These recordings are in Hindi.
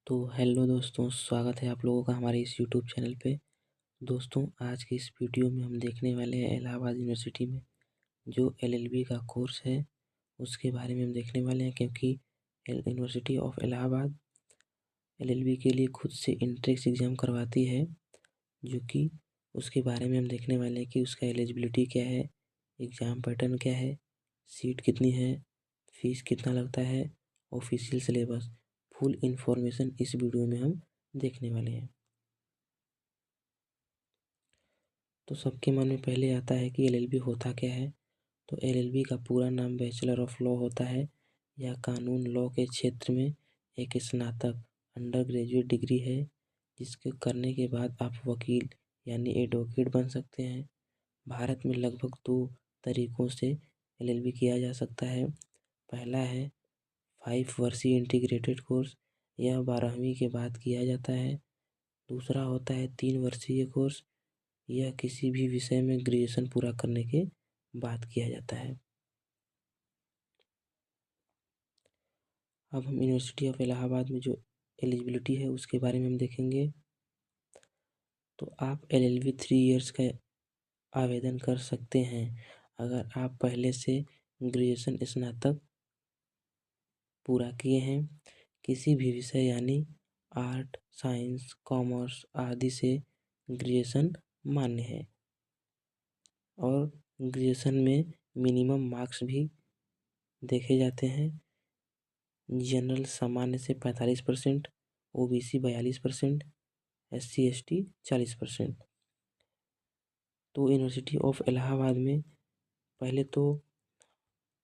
तो हेलो दोस्तों, स्वागत है आप लोगों का हमारे इस यूट्यूब चैनल पे। दोस्तों, आज की इस वीडियो में हम देखने वाले हैं इलाहाबाद यूनिवर्सिटी में जो एलएलबी का कोर्स है उसके बारे में हम देखने वाले हैं, क्योंकि यूनिवर्सिटी ऑफ इलाहाबाद एलएलबी के लिए खुद से एंट्रेंस एग्ज़ाम करवाती है, जो कि उसके बारे में हम देखने वाले हैं कि उसका एलिजिबिलिटी क्या है, एग्ज़ाम पैटर्न क्या है, सीट कितनी है, फीस कितना लगता है, ऑफिशियल सिलेबस, फुल इन्फॉर्मेशन इस वीडियो में हम देखने वाले हैं। तो सबके मन में पहले आता है कि एलएलबी होता क्या है। तो एलएलबी का पूरा नाम बैचलर ऑफ लॉ होता है। यह कानून लॉ के क्षेत्र में एक स्नातक अंडर ग्रेजुएट डिग्री है, जिसके करने के बाद आप वकील यानी एडवोकेट बन सकते हैं। भारत में लगभग 2 तरीकों से एलएलबी किया जा सकता है। पहला है 5 वर्षीय इंटीग्रेटेड कोर्स, यह 12वीं के बाद किया जाता है। दूसरा होता है 3 वर्षीय कोर्स, यह किसी भी विषय में ग्रेजुएशन पूरा करने के बाद किया जाता है। अब हम यूनिवर्सिटी ऑफ इलाहाबाद में जो एलिजिबिलिटी है उसके बारे में हम देखेंगे। तो आप एलएलबी 3 इयर्स का आवेदन कर सकते हैं अगर आप पहले से ग्रेजुएशन स्नातक पूरा किए हैं, किसी भी विषय यानी आर्ट, साइंस, कॉमर्स आदि से ग्रेजुएशन मान्य है, और ग्रेजुएशन में मिनिमम मार्क्स भी देखे जाते हैं। जनरल सामान्य से 45%, ओबीसी 42%, SC ST 40%। तो यूनिवर्सिटी ऑफ इलाहाबाद में पहले तो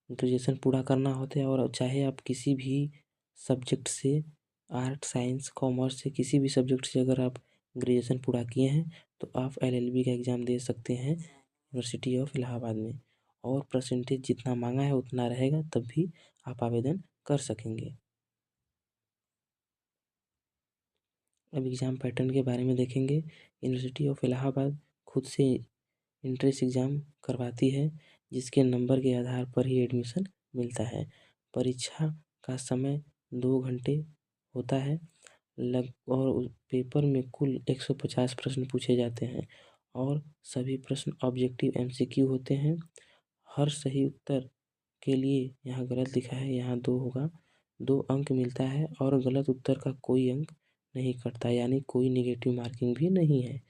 ग्रेजुएशन पूरा करना होता है, और चाहे आप किसी भी सब्जेक्ट से, आर्ट, साइंस, कॉमर्स से किसी भी सब्जेक्ट से अगर आप ग्रेजुएशन पूरा किए हैं तो आप एलएलबी का एग्ज़ाम दे सकते हैं यूनिवर्सिटी ऑफ इलाहाबाद में, और परसेंटेज जितना मांगा है उतना रहेगा, तब भी आप आवेदन कर सकेंगे। अब एग्ज़ाम पैटर्न के बारे में देखेंगे। यूनिवर्सिटी ऑफ इलाहाबाद खुद से एंट्रेंस एग्ज़ाम करवाती है, जिसके नंबर के आधार पर ही एडमिशन मिलता है। परीक्षा का समय 2 घंटे होता है और पेपर में कुल 150 प्रश्न पूछे जाते हैं, और सभी प्रश्न ऑब्जेक्टिव MCQ होते हैं। हर सही उत्तर के लिए, यहाँ गलत लिखा है, यहाँ 2 होगा, 2 अंक मिलता है, और गलत उत्तर का कोई अंक नहीं कटता, यानी कोई नेगेटिव मार्किंग भी नहीं है।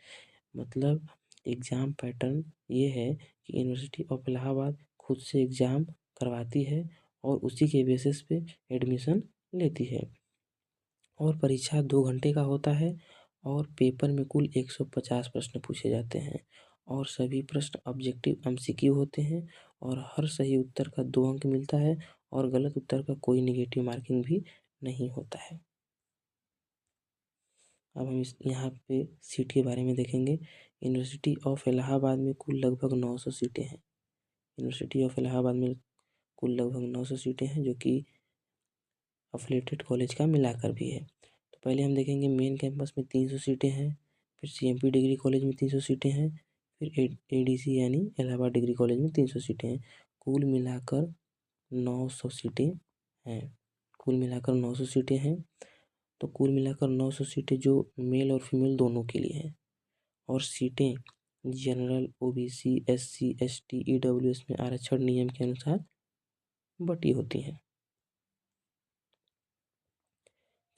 मतलब एग्ज़ाम पैटर्न ये है कि यूनिवर्सिटी ऑफ इलाहाबाद खुद से एग्ज़ाम करवाती है और उसी के बेसिस पे एडमिशन लेती है, और परीक्षा 2 घंटे का होता है, और पेपर में कुल 150 प्रश्न पूछे जाते हैं, और सभी प्रश्न ऑब्जेक्टिव MCQ होते हैं, और हर सही उत्तर का 2 अंक मिलता है, और गलत उत्तर का कोई नेगेटिव मार्किंग भी नहीं होता है। अब हम इस यहाँ पे सीट के बारे में देखेंगे। यूनिवर्सिटी ऑफ इलाहाबाद में कुल लगभग 900 सीटें हैं। यूनिवर्सिटी ऑफ इलाहाबाद में कुल लगभग 900 सीटें हैं, जो कि अफिलिएटेड कॉलेज का मिलाकर भी है। तो पहले हम देखेंगे मेन कैंपस में 300 सीटें हैं, फिर CMP डिग्री कॉलेज में 300 सीटें हैं, फिर ADC यानी इलाहाबाद डिग्री कॉलेज में 300 सीटें हैं। कुल मिलाकर 900 सीटें हैं। कुल मिलाकर 900 सीटें हैं। तो कुल मिलाकर 900 सीटें जो मेल और फीमेल दोनों के लिए हैं, और सीटें general, OBC, SC ST EWS में आरक्षण नियम के अनुसार बटी होती हैं।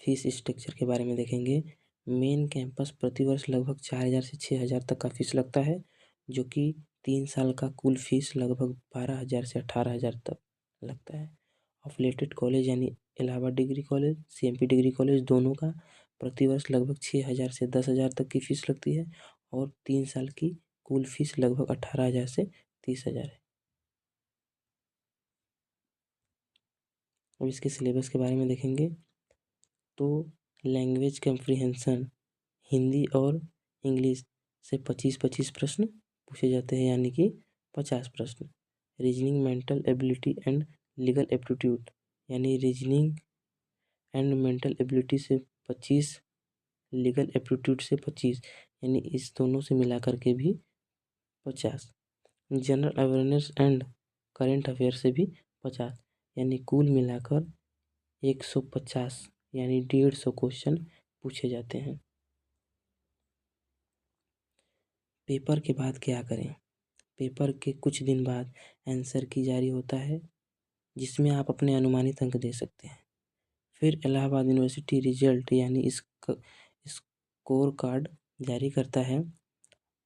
फीस स्ट्रक्चर के बारे में देखेंगे। मेन कैंपस प्रतिवर्ष लगभग 4000 से 6000 तक का फीस लगता है, जो कि 3 साल का कुल फीस लगभग 12000 से 18000 तक लगता है। अफिलिएटेड कॉलेज यानी Allahabad degree college, CMP degree college दोनों का प्रतिवर्ष लगभग 6000 से 10000 तक की फीस लगती है, और 3 साल की कुल फीस लगभग 18000 से 30000 है। अब इसके सिलेबस के बारे में देखेंगे। तो लैंग्वेज कम्प्रीहेंशन, हिंदी और इंग्लिश से 25-25 प्रश्न पूछे जाते हैं, यानी कि 50 प्रश्न। Reasoning, mental ability and legal aptitude, यानी रीजनिंग एंड मेंटल एबिलिटी से 25, लीगल एप्टीट्यूड से 25, यानी इस दोनों से मिलाकर के भी 50। General awareness and current affair से भी 50, यानी कुल मिलाकर 150 यानी 150 क्वेश्चन पूछे जाते हैं। पेपर के बाद क्या करें? पेपर के कुछ दिन बाद आंसर की जारी होता है, जिसमें आप अपने अनुमानित अंक दे सकते हैं। फिर इलाहाबाद यूनिवर्सिटी रिजल्ट यानी स्कोर कार्ड जारी करता है।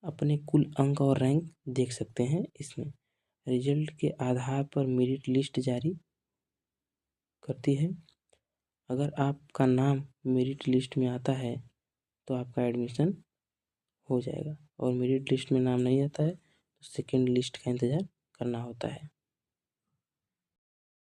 अपने कुल अंक और रैंक देख सकते हैं इसमें। रिजल्ट के आधार पर मेरिट लिस्ट जारी करती है। अगर आपका नाम मेरिट लिस्ट में आता है तो आपका एडमिशन हो जाएगा, और मेरिट लिस्ट में नाम नहीं आता है तो सेकेंड लिस्ट का इंतज़ार करना होता है।